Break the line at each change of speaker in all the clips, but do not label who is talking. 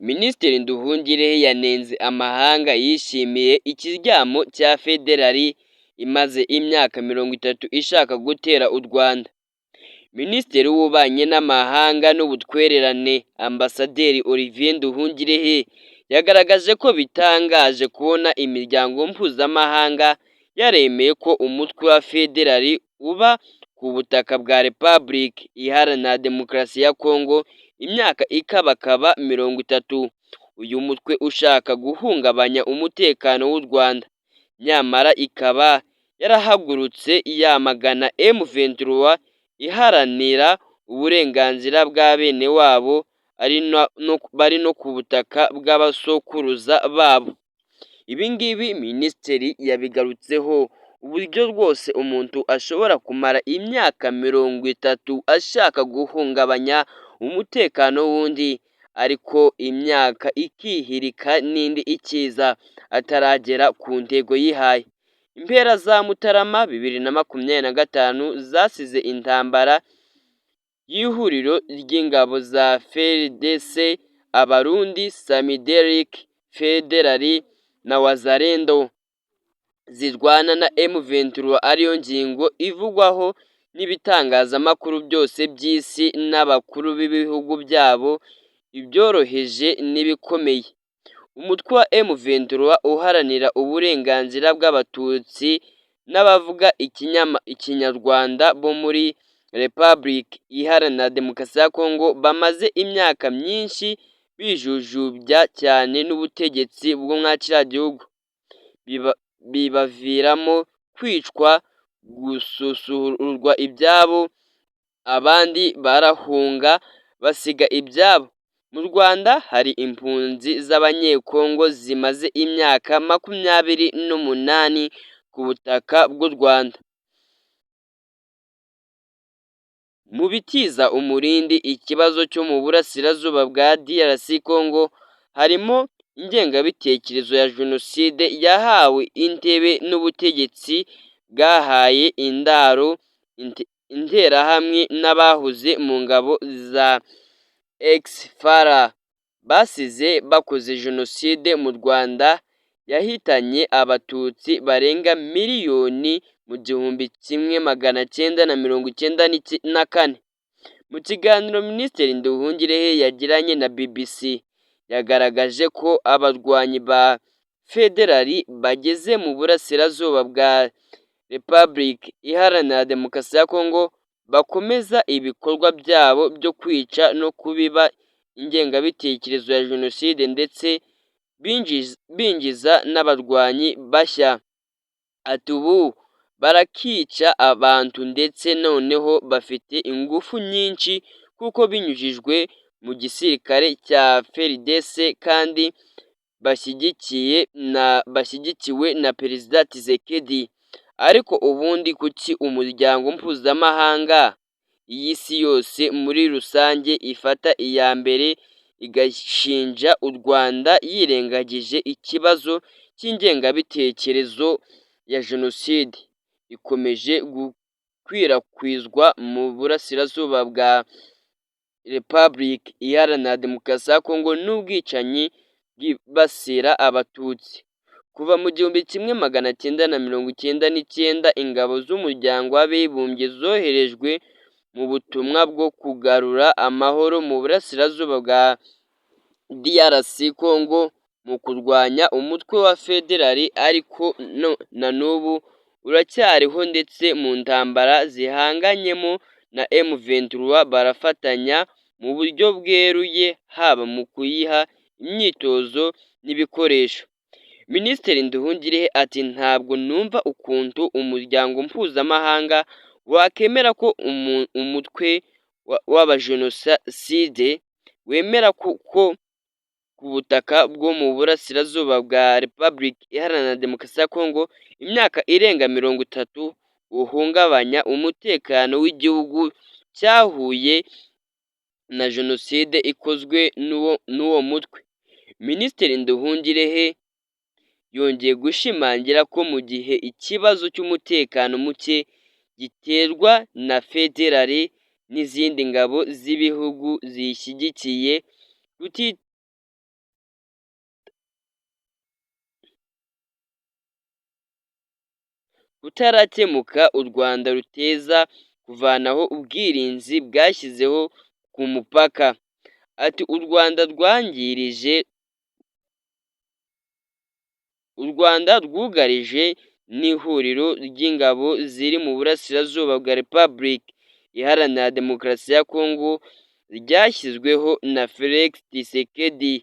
Minisitiri Nduhungirehe yanenze amahanga yishimiye ikiryamo cya Federali imaze imyaka 30 ishaka gutera u Rwanda. Minisitiri w'Ububanyi n'Amahanga n'Ubutwererane Ambasaderi Olivier Nduhungirehe yagaragaje ko bitangaje kubona imiryango mpuzamahanga yaremeye ko umutwe wa Federali uba ku butaka bwa Repubulika Iharanira Demokarasi ya Kongo imyaka ikabakaba 30, uyu mutwe ushaka guhungabanya umutekano w'u Rwanda, nyamara ikaba yarahagurutse yamagana M23 iharanira uburenganzira bwa bene wabo bari no ku butaka bw'abasokuruza babo. Ibi ngibi minisitiri yabigarutseho uburyo rwose umuntu ashobora kumara imyaka 30 ashaka guhungabanya umutekano w'undi, ariko imyaka ikihirika n'indi ikiza ataragera ku ntego yihaye. Impera za Mutarama 2025 zasize intambara y'ihuriro ry'ingabo za FARDC, Abarundi, Samidelk, Federali na Wazalendo zirwana na M23, ariyo ngingo ivugwaho n'ibitangazamakuru byose by'isi n'abakuru b'ibihugu byabo, ibyoroheje n'ibikomeye. Umutwe wa M23 uharanira uburenganzira bw'abatutsi n'abavuga ikinyarwanda bo muri Repubulika Iharanira Demokarasi ya Kongo bamaze imyaka myinshi bijujubya cyane n'ubutegetsi bwo mwa kiriya gihugu, bibaviramo kwicwa, gususururwa ibyabo, abandi barahunga basiga ibyabo. Mu Rwanda hari impunzi z'abanyekongo zimaze imyaka 28 ku butaka bw'u Rwanda. Mu bitiza umurindi ikibazo cyo mu burasirazuba bwa DRC Congo harimo ingengabitekerezo ya Jenoside yahawe intebe n'ubutegetsi bwahaye indaro interahamwe n'abahuze mu ngabo za ex-FARA basize bakoze Jenoside mu Rwanda yahitanye abatutsi barenga miliyoni mu 1994. Mu kiganiro Minisitiri Nduhungirehe yagiranye na BBC yagaragaje ko abarwanyi ba Federali bageze mu burasirazuba bwa Repubulika Iharanira Demokarasi ya Kongo bakomeza ibikorwa byabo byo kwica no kubiba ingengabitekerezo ya Jenoside, ndetse binjiza n'abarwanyi bashya. Ati ubu barakica abantu ndetse noneho bafite ingufu nyinshi kuko binyujijwe mu gisirikare cya FARDC kandi bashyigikiwe na Perezida Tshisekedi. Ariko ubundi kuki umuryango mpuzamahanga, iyi si yose muri rusange ifata iya mbere igashinja u Rwanda yirengagije ikibazo cy'ingengabitekerezo ya Jenoside ikomeje gukwirakwizwa mu burasirazuba bwa Repubulika Iharanira Demokarasi ya Kongo n'ubwicanyi bwibasira abatutsi. Kuva mu 1999 ingabo z'umuryango w'abibumbye zoherejwe mu butumwa bwo kugarura amahoro mu burasirazuba bwa DRC Congo mu kurwanya umutwe wa Federali, ariko na n'ubu uracyariho ndetse mu ntambara zihanganyemo na M23 barafatanya mu buryo bweruye, haba mu kuyiha imyitozo n'ibikoresho. Minisitiri Nduhungirehe ati ntabwo numva ukuntu umuryango mpuzamahanga wakemera ko umutwe w'abajenoside wemera ko ku butaka bwo mu burasirazuba bwa Repubulika Iharanira Demokarasi ya Kongo imyaka irenga 30 uhungabanya umutekano w'igihugu cyahuye na Jenoside ikozwe n'uwo mutwe. Minisitiri Nduhungirehe yongeye gushimangira ko mu gihe ikibazo cy'umutekano muke giterwa na Federali n'izindi ngabo z'ibihugu zishyigikiye kutarakemuka u Rwanda ruteza kuvanaho ubwirinzi bwashyizeho ku mupaka. Ati u Rwanda rwugarije n'ihuriro ry'ingabo ziri mu burasirazuba bwa Repubulika Iharanira Demokarasi ya Kongo ryashyizweho na Felix Tshisekedi,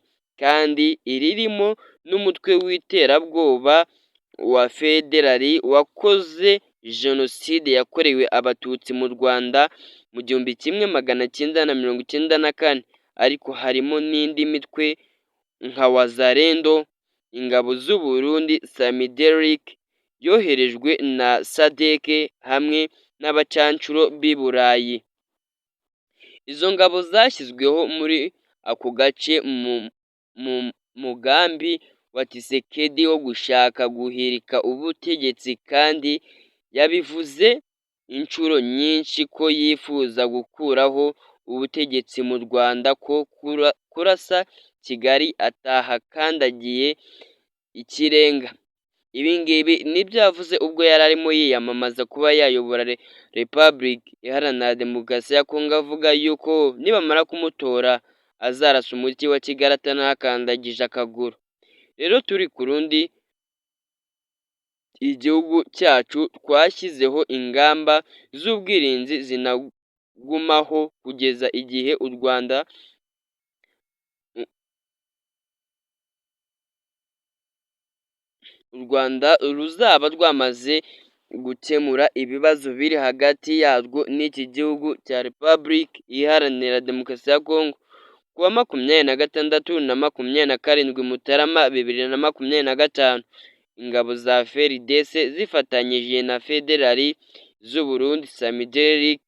kandi ririmo n'umutwe w'iterabwoba wa FDLR wakoze jenoside yakorewe abatutsi mu Rwanda mu 1994, ariko harimo n'indi mitwe nka Wazalendo, ingabo z'u Burundi, Samideric yoherejwe na SADC hamwe n'abacancuro b'i Burayi. Izo ngabo zashyizweho muri ako gace mu mugambi wa Tshisekedi wo gushaka guhirika ubutegetsi, kandi yabivuze inshuro nyinshi ko yifuza gukuraho ubutegetsi mu Rwanda, ko kurasa Kigali atahakandagiye ikirenga. Ibi ngibi nibyo yavuze ubwo yari arimo yiyamamaza kuba yayobora Repubulika Iharanira Demokarasi ya Kongo, avuga yuko nibamara kumutora azarasa umujyi wa Kigali atanahakandagije akaguru. Rero turi ku rundi, igihugu cyacu twashyizeho ingamba z'ubwirinzi zinagumaho kugeza igihe u Rwanda ruzaba rwamaze gukemura ibibazo biri hagati yarwo n'iki gihugu cya Repubulika Iharanira Demokarasi ya Kongo. Kuwa 26 na 27 Mutarama 2025, ingabo za FARDC zifatanyije na FDLR z'u Burundi, Samideric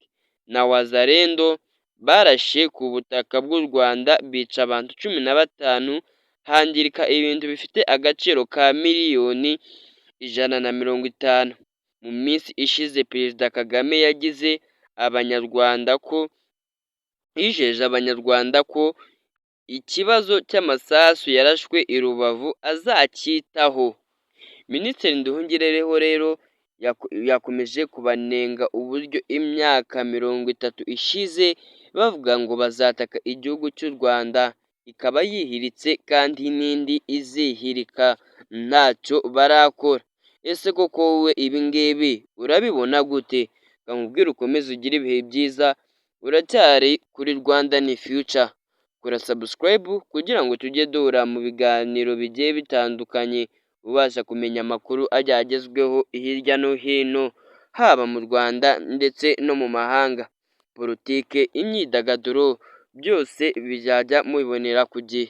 na Wazalendo barashe ku butaka bw'u Rwanda bica abantu 15, hangirika ibintu bifite agaciro ka miliyoni 150. Mu minsi ishize Perezida Kagame yijeje Abanyarwanda ko ikibazo cy'amasasu yarashwe i Rubavu azacyitaho. Minisitiri Nduhungirehe rero yakomeje kubanenga uburyo imyaka 30 ishize bavuga ngo bazataka igihugu cy'u Rwanda, ikaba yihiritse kandi n'indi izihirika ntacyo barakora. Ese koko wowe ibi ngibi urabibona gute? Kamubwira ukomeze ugire ibihe byiza. Uracyari kuri Rwandan Future. Kora subscribe kugira ngo tujye duhura mu biganiro bigiye bitandukanye, ubasha kumenya amakuru agezweho hirya no hino, haba mu Rwanda ndetse no mu mahanga. Politike, imyidagaduro, byose bizajya mubibonera ku gihe.